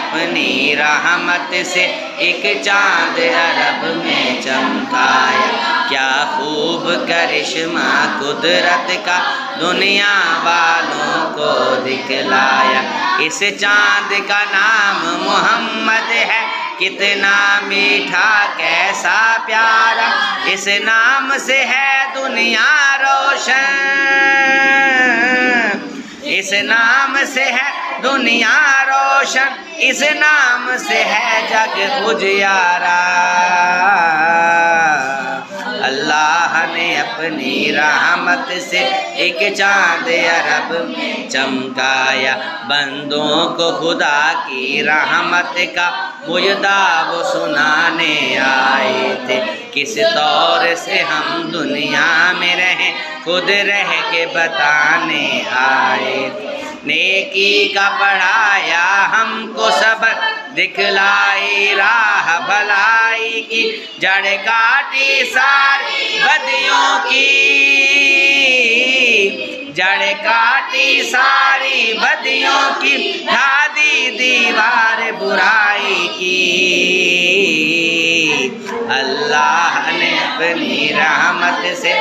اپنی رحمت سے ایک چاند عرب میں چمکایا، کیا خوب کرشمہ قدرت کا دنیا والوں کو دکھلایا۔ اس چاند کا نام محمد ہے، کتنا میٹھا کیسا پیارا، اس نام سے ہے دنیا روشن، اس نام سے ہے دنیا روشن، اس نام سے ہے جگ اجیارا۔ اللہ نے اپنی رحمت سے ایک چاند عرب میں چمکایا، بندوں کو خدا کی رحمت کا مجدہ وہ سنانے آئے تھے۔ کس طور سے ہم دنیا میں رہیں خود رہ کے بتانے آئے تھے، نیکی کا پڑھایا ہم کو سبق، دکھلائی راہ بھلائی کی، جڑ کاٹی ساری بدیوں کی، جڑ کاٹی ساری بدیوں کی، ڈھا دی دیوار برائی کی۔ اللہ نے اپنی رحمت سے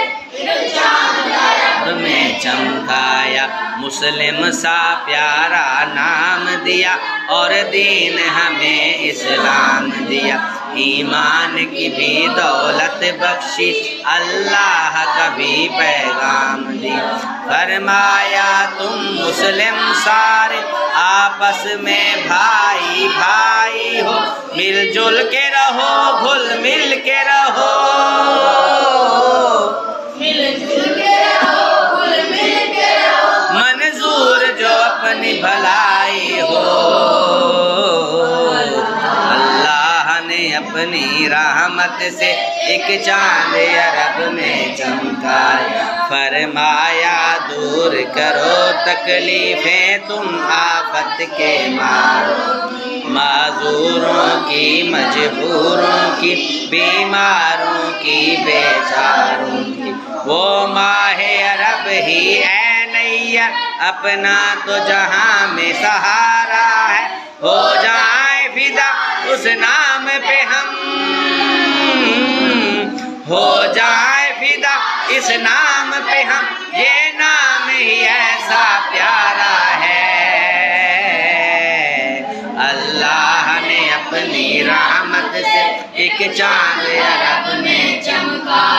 میں چمکایا، مسلم سا پیارا نام دیا، اور دین ہمیں اسلام دیا، ایمان کی بھی دولت بخشی، اللہ کا بھی پیغام دیا۔ فرمایا تم مسلم سارے آپس میں بھائی بھائی ہو، مل جل کے رہو گھل مل کے رہو، مل جل کے رہو گھل مل کے رہو، منظور جو اپنی بھلائی ہو۔ اللہ نے اپنی رحمت سے ایک چاند عرب میں چمکایا، فرمایا دور کرو تکلیفیں تم آفت کے مارو، معذوروں کی مجبوروں کی بیماروں کی بیچاروں کی، وہ ماہ عرب ہی اے نیر اپنا تو جہاں میں سہارا ہے، ہو جائیں فدا اس نام پہ ہم، ہو جائیں فدا اس نام پہ ہم، یہ نام ہی ایسا پیارا ہے۔ اللہ نے اپنی رحمت سے ایک چاند عرب میں چمکایا۔